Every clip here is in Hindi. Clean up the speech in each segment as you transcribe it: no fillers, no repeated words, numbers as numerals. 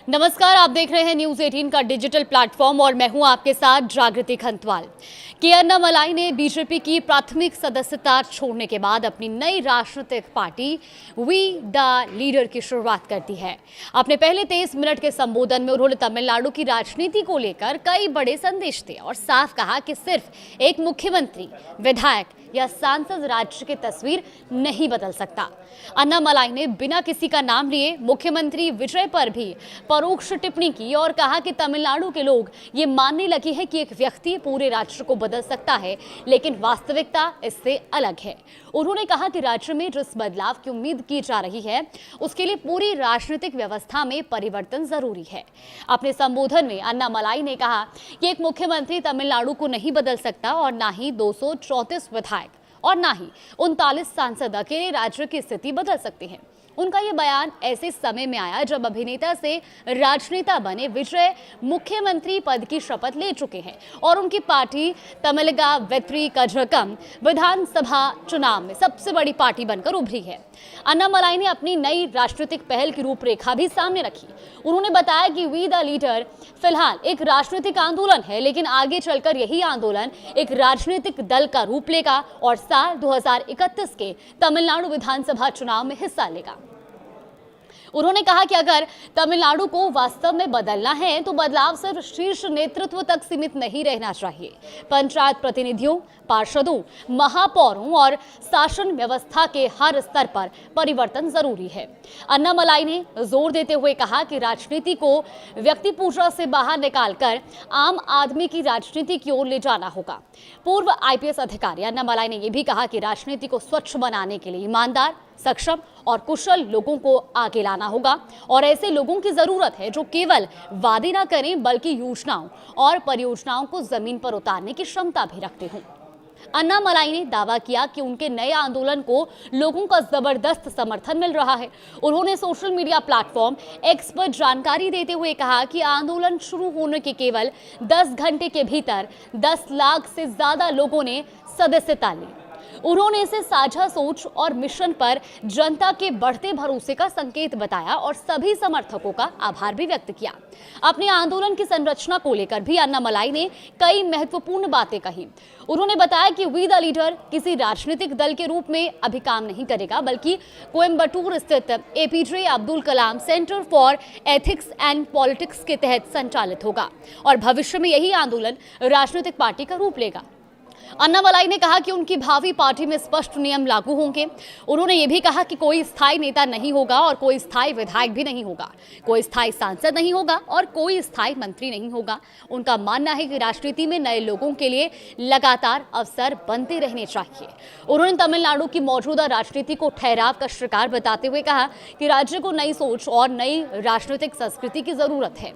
नमस्कार, आप देख रहे हैं न्यूज 18 का डिजिटल प्लेटफॉर्म और मैं हूं आपके साथ जागृति खंतवाल। के अन्नामलाई ने बीजेपी की प्राथमिक सदस्यता छोड़ने के बाद अपनी नई राजनीतिक पार्टी वी द लीडर की शुरुआत कर दी है। अपने पहले 23 मिनट के संबोधन में उन्होंने तमिलनाडु की राजनीति को लेकर कई बड़े संदेश दिए और साफ कहा कि सिर्फ एक मुख्यमंत्री, विधायक या सांसद राज्य की तस्वीर नहीं बदल सकता। अन्नामलाई ने बिना किसी का नाम लिए मुख्यमंत्री विजय पर भी परोक्ष टिप्पणी की और कहा कि तमिलनाडु के लोग ये मानने लगे हैं कि एक व्यक्ति पूरे राज्य को बदल सकता है, लेकिन वास्तविकता इससे अलग है। उन्होंने कहा कि राज्य में जिस बदलाव की उम्मीद की जा रही है उसके लिए पूरी राजनीतिक व्यवस्था में परिवर्तन जरूरी है। अपने संबोधन में अन्नामलाई ने कहा कि एक मुख्यमंत्री तमिलनाडु को नहीं बदल सकता और ना ही 234 विधायक और ना ही 39 सांसद अकेले राज्य की स्थिति बदल सकते हैं। उनका ये बयान ऐसे समय में आया जब अभिनेता से राजनेता बने विजय मुख्यमंत्री पद की शपथ ले चुके हैं और उनकी पार्टी तमिलगा वेत्री कझकम विधानसभा चुनाव में सबसे बड़ी पार्टी बनकर उभरी है। अन्नामलाई ने अपनी नई राजनीतिक पहल की रूपरेखा भी सामने रखी। उन्होंने बताया कि वी द लीडर फिलहाल एक राजनीतिक आंदोलन है, लेकिन आगे चलकर यही आंदोलन एक राजनीतिक दल का रूप लेगा और साल 2031 के तमिलनाडु विधानसभा चुनाव में हिस्सा लेगा। उन्होंने कहा कि अगर तमिलनाडु को वास्तव में बदलना है तो बदलाव सिर्फ शीर्ष नेतृत्व तक सीमित नहीं रहना चाहिए। पंचायत प्रतिनिधियों, पार्षदों, महापौरों और शासन व्यवस्था के हर स्तर पर परिवर्तन जरूरी है। अन्नामलाई ने जोर देते हुए कहा कि राजनीति को व्यक्ति पूजा से बाहर निकालकर आम आदमी की राजनीति की ओर ले जाना होगा। पूर्व आईपीएस अधिकारी अन्नामलाई ने यह भी कहा कि राजनीति को स्वच्छ बनाने के लिए ईमानदार, सक्षम और कुशल लोगों को आगे लाना होगा और ऐसे लोगों की जरूरत है जो केवल वादे न करें बल्कि योजनाओं और परियोजनाओं को जमीन पर उतारने की क्षमता भी रखते हों। अन्नामलाई ने दावा किया कि उनके नए आंदोलन को लोगों का जबरदस्त समर्थन मिल रहा है। उन्होंने सोशल मीडिया प्लेटफॉर्म एक्स पर जानकारी देते हुए कहा कि आंदोलन शुरू होने के केवल 10 घंटे के भीतर 10 लाख से ज्यादा लोगों ने सदस्यता ली। उन्होंने इसे साझा सोच और मिशन पर जनता के बढ़ते भरोसे का संकेत बताया और सभी समर्थकों का आभार भी व्यक्त किया। अपने आंदोलन की संरचना को लेकर भी अन्नामलाई ने कई महत्वपूर्ण बातें कही। उन्होंने बताया कि वी द लीडर किसी राजनीतिक दल के रूप में अभी काम नहीं करेगा, बल्कि कोयम्बटूर स्थित APJ Abdul Kalam centre for ethics and politics के तहत संचालित होगा और भविष्य में यही आंदोलन राजनीतिक पार्टी का रूप लेगा। अन्नामलाई ने कहा कि उनकी भावी पार्टी में स्पष्ट नियम लागू होंगे। उन्होंने ये भी कहा कि कोई स्थायी नेता नहीं होगा और कोई स्थायी विधायक भी नहीं होगा, कोई स्थायी सांसद नहीं होगा और कोई स्थायी मंत्री नहीं होगा। उनका मानना है कि राजनीति में नए लोगों के लिए लगातार अवसर बनते रहने चाहिए। उन्होंने तमिलनाडु की मौजूदा राजनीति को ठहराव का शिकार बताते हुए कहा कि राज्य को नई सोच और नई राजनीतिक संस्कृति की जरूरत है।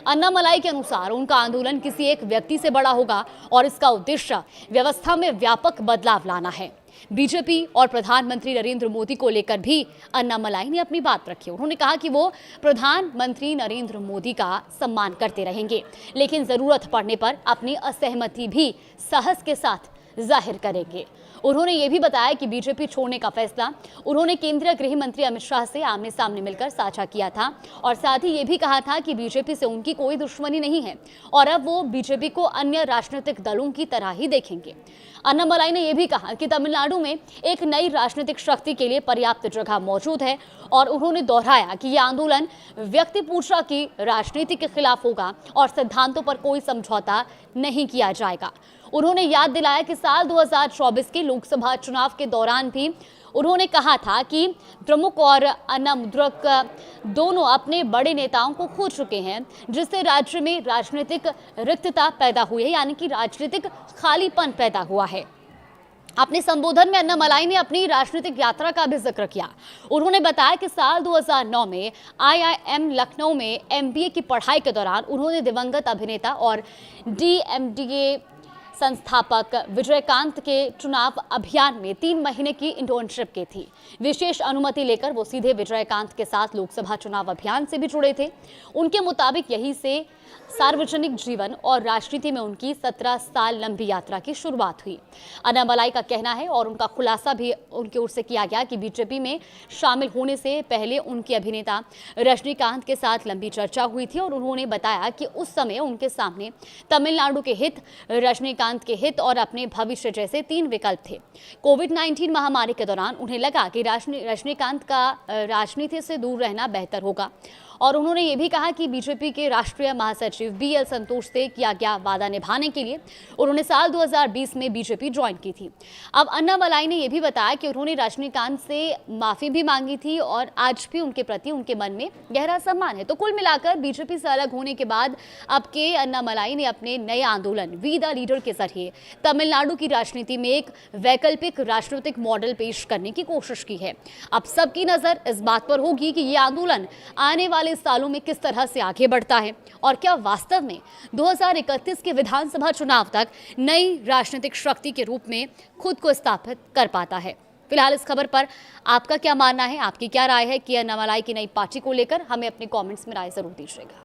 अन्नामलाई के अनुसार उनका आंदोलन किसी एक व्यक्ति से बड़ा होगा और इसका उद्देश्य व्यवस्था में व्यापक बदलाव लाना है। बीजेपी और प्रधानमंत्री नरेंद्र मोदी को लेकर भी अन्नामलाई ने अपनी बात रखी। उन्होंने कहा कि वो प्रधानमंत्री नरेंद्र मोदी का सम्मान करते रहेंगे, लेकिन जरूरत पड़ने पर अपनी असहमति भी साहस के साथ जाहिर करेंगे। उन्होंने ये भी बताया कि बीजेपी छोड़ने का फैसला उन्होंने केंद्रीय गृह मंत्री अमित शाह से आमने सामने मिलकर साझा किया था और साथ ही ये भी कहा था कि बीजेपी से उनकी कोई दुश्मनी नहीं है और अब वो बीजेपी को अन्य राजनीतिक दलों की तरह ही देखेंगे। अन्नामलाई ने यह भी कहा कि तमिलनाडु में एक नई राजनीतिक शक्ति के लिए पर्याप्त जगह मौजूद है और उन्होंने दोहराया कि यह आंदोलन व्यक्ति पूजा की राजनीति के खिलाफ होगा और सिद्धांतों पर कोई समझौता नहीं किया जाएगा। उन्होंने याद दिलाया कि साल 2024 के लोकसभा चुनाव के दौरान भी उन्होंने कहा था कि द्रमुक और अन्नामुद्रक दोनों अपने बड़े नेताओं को खो चुके हैं, जिससे राज्य में राजनीतिक रिक्तता पैदा हुई है, यानी कि राजनीतिक खालीपन पैदा हुआ है। अपने संबोधन में अन्नामलाई ने अपनी राजनीतिक यात्रा का भी जिक्र किया। उन्होंने बताया कि साल 2009 में आईआईएम लखनऊ में एमबीए की पढ़ाई के दौरान उन्होंने दिवंगत अभिनेता और डीएमडीके संस्थापक विजयकांत के चुनाव अभियान में 3 महीने की इंटर्नशिप की थी। विशेष अनुमति लेकर वो सीधे विजयकांत के साथ लोकसभा चुनाव अभियान से भी जुड़े थे। उनके मुताबिक यही से सार्वजनिक जीवन और राजनीति में उनकी 17 साल लंबी यात्रा की शुरुआत हुई। अन्नामलाई का कहना है और उनका खुलासा भी उनकी ओर से किया गया कि बीजेपी में शामिल होने से पहले उनके अभिनेता रजनीकांत के साथ लंबी चर्चा हुई थी और उन्होंने बताया कि उस समय उनके सामने तमिलनाडु के हित, रजनीकांत के हित और अपने भविष्य जैसे 3 विकल्प थे। कोविड-19 महामारी के दौरान उन्हें लगा कि रजनीकांत का राजनीति से दूर रहना बेहतर होगा और उन्होंने ये भी कहा कि बीजेपी के राष्ट्रीय महासचिव बीएल संतोष से किया गया वादा निभाने के लिए उन्होंने साल 2020 में बीजेपी ज्वाइन की थी। अब अन्नामलाई ने यह भी बताया कि उन्होंने रजनीकांत से माफी भी मांगी थी और आज भी उनके प्रति उनके मन में गहरा सम्मान है। तो कुल मिलाकर बीजेपी से अलग होने के बाद अब के अन्नामलाई ने अपने नए आंदोलन वी द लीडर के जरिए तमिलनाडु की राजनीति में एक वैकल्पिक राजनीतिक मॉडल पेश करने की कोशिश की है। अब सबकी नजर इस बात पर होगी कि ये आंदोलन आने वाले सालों में किस तरह से आगे बढ़ता है और क्या वास्तव में 2031 के विधानसभा चुनाव तक नई राजनीतिक शक्ति के रूप में खुद को स्थापित कर पाता है। फिलहाल इस खबर पर आपका क्या मानना है, आपकी क्या राय है कि अन्नामलाई की नई पार्टी को लेकर? हमें अपने कमेंट्स में राय जरूर दीजिएगा।